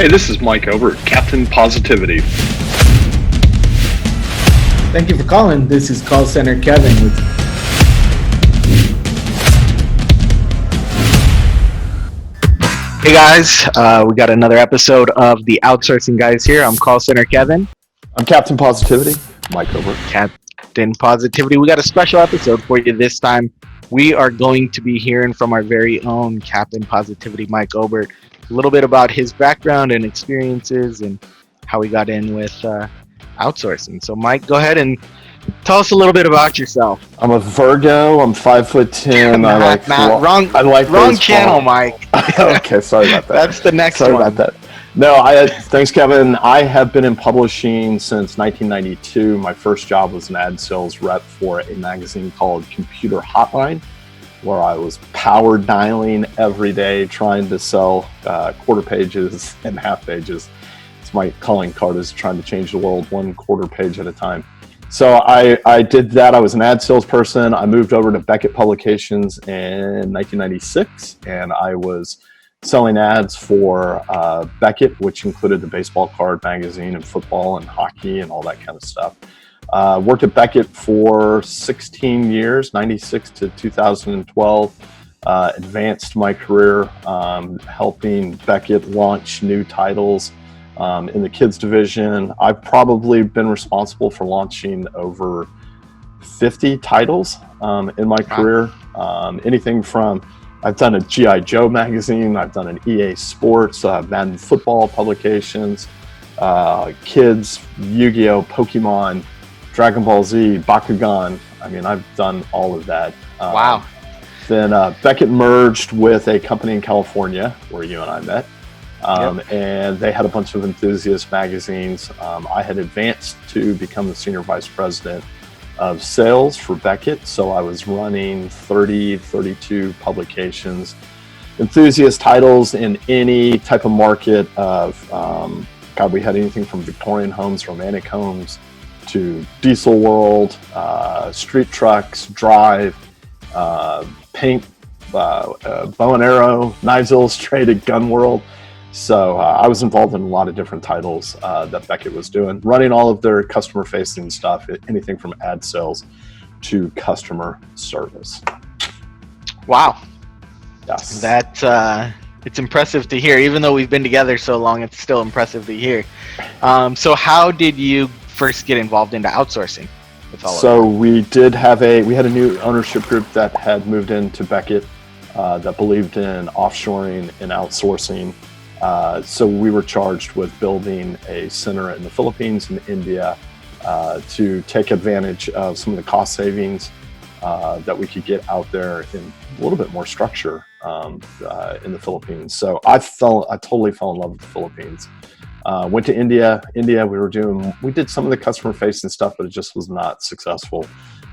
Hey, this is Mike Obert, Captain Positivity. Thank you for calling. This is Call Center Kevin with Hey guys, we got another episode of the Outsourcing guys here. I'm Call Center Kevin. I'm Captain Positivity, Mike Obert. Captain Positivity. We got a special episode for you this time. We are going to be hearing from our very own Captain Positivity, Mike Obert, a little bit about his background and experiences and how he got in with outsourcing. So Mike, go ahead and tell us a little bit about yourself. I'm a Virgo. I'm 5'10". Wrong channel, Mike. Okay, sorry about that. That's the next one. Sorry about that. No, thanks, Kevin. I have been in publishing since 1992. My first job was an ad sales rep for a magazine called Computer Hotline, where I was power dialing every day, trying to sell quarter pages and half pages. It's my calling card, is trying to change the world one quarter page at a time. So I did that. I was an ad salesperson. I moved over to Beckett Publications in 1996, and I was selling ads for Beckett, which included the baseball card magazine and football and hockey and all that kind of stuff. Worked at Beckett for 16 years, 96 to 2012. Advanced my career helping Beckett launch new titles in the kids division. I've probably been responsible for launching over 50 titles in my career. Anything from, I've done a G.I. Joe magazine, I've done an EA Sports, Madden football publications, kids, Yu-Gi-Oh, Pokemon, Dragon Ball Z, Bakugan. I mean, I've done all of that. Wow. Then Beckett merged with a company in California where you and I met. And they had a bunch of enthusiast magazines. I had advanced to become the senior vice president of sales for Beckett. So I was running 32 publications, enthusiast titles in any type of market of, we had anything from Victorian homes, romantic homes, to diesel world, street trucks, drive, paint, bow and arrow, Knives Illustrated, gun world. So I was involved in a lot of different titles that Beckett was doing, running all of their customer-facing stuff, anything from ad sales to customer service. Wow. Yes. It's impressive to hear. Even though we've been together so long, it's still impressive to hear. So how did you first get involved into outsourcing with all of that? We had a new ownership group that had moved into Beckett that believed in offshoring and outsourcing. So we were charged with building a center in the Philippines and India to take advantage of some of the cost savings that we could get out there in a little bit more structure in the Philippines. So I totally fell in love with the Philippines. Went to India. We did some of the customer facing stuff, but it just was not successful.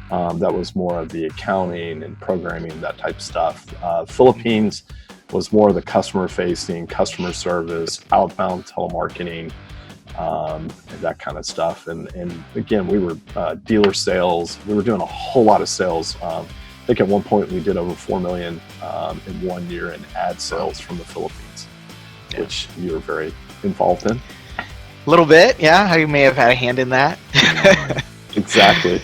That was more of the accounting and programming, that type of stuff. Philippines was more of the customer-facing, customer service, outbound telemarketing, and that kind of stuff. And again, we were dealer sales. We were doing a whole lot of sales. I think at one point we did over $4 million in 1 year in ad sales from the Philippines, which you were very involved in. A little bit, yeah. I may have had a hand in that. Exactly.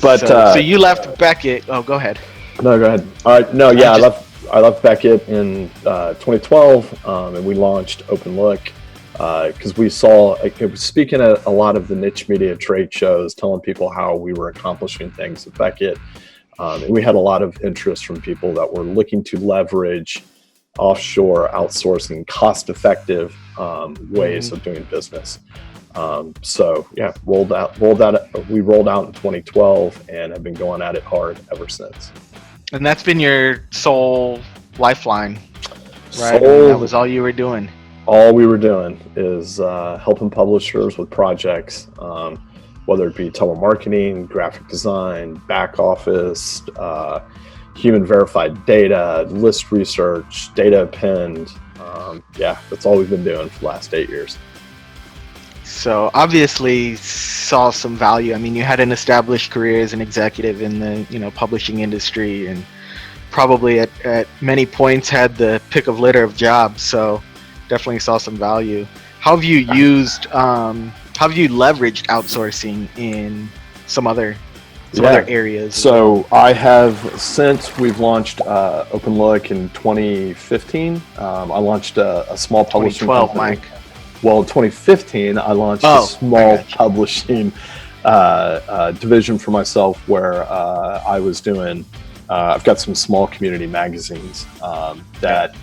But so you left Beckett. Oh, go ahead. No, go ahead. All right. No, yeah, I left Beckett in 2012, and we launched Open Look because we saw, it was speaking at a lot of the niche media trade shows, telling people how we were accomplishing things at Beckett. And we had a lot of interest from people that were looking to leverage offshore outsourcing, cost-effective ways of doing business. So yeah, we rolled out in 2012 and have been going at it hard ever since. And that's been your sole lifeline, right? That was all you were doing. All we were doing is helping publishers with projects, whether it be telemarketing, graphic design, back office, human verified data, list research, data append. That's all we've been doing for the last 8 years. So obviously saw some value. I mean, you had an established career as an executive in the publishing industry, and probably at many points had the pick of litter of jobs. So definitely saw some value. How have you used? How have you leveraged outsourcing in some other areas? So I have, since we've launched OpenLook in 2015. I launched a small publishing 2012, company. Mike. Well, in 2015, I launched a small publishing division for myself where I was doing. I've got some small community magazines that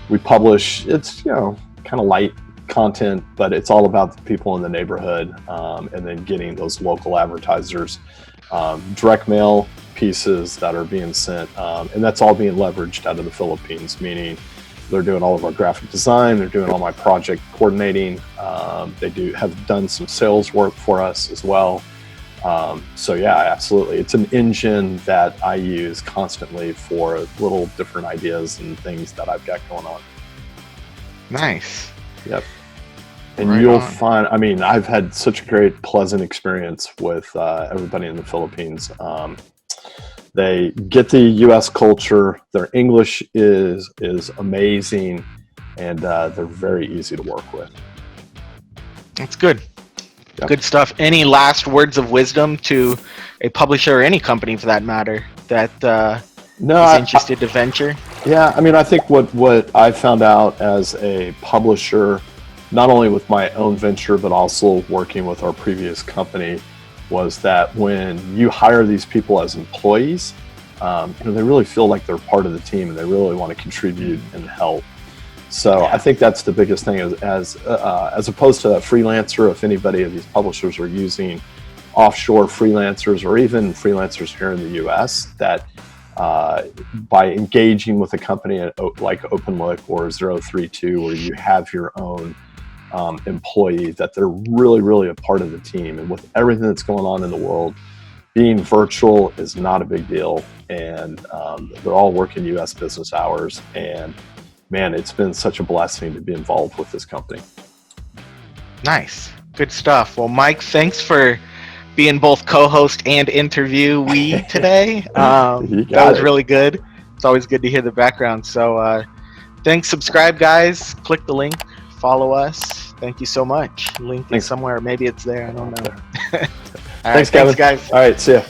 we publish. It's kind of light content, but it's all about the people in the neighborhood, and then getting those local advertisers direct mail pieces that are being sent, and that's all being leveraged out of the Philippines, meaning they're doing all of our graphic design, they're doing all my project coordinating, they have done some sales work for us as well. So yeah, absolutely. It's an engine that I use constantly for little different ideas and things that I've got going on. Nice. Yep. And Right you'll on. find, I mean, I've had such a great, pleasant experience with everybody in the Philippines. They get the U.S. culture. Their English is amazing, and they're very easy to work with. That's good. Yep. Good stuff. Any last words of wisdom to a publisher or any company for that matter that is interested to venture? Yeah, I mean, I think what I found out as a publisher, not only with my own venture, but also working with our previous company, was that when you hire these people as employees, they really feel like they're part of the team and they really want to contribute and help. So I think that's the biggest thing, as opposed to a freelancer. If anybody of these publishers are using offshore freelancers or even freelancers here in the U.S., that by engaging with a company like OpenLook or 032, where you have your own employee, that they're really a part of the team. And with everything that's going on in the world, being virtual is not a big deal. And they're all working U.S. business hours. And man, it's been such a blessing to be involved with this company. Nice. Good stuff. Well, Mike, thanks for being both co-host and interviewee today. That was really good. It's always good to hear the background. So thanks. Subscribe, guys. Click the link. Follow us. Thank you so much. Link is somewhere. Maybe it's there. I don't know. Thanks, Kevin. Guys. All right. See ya.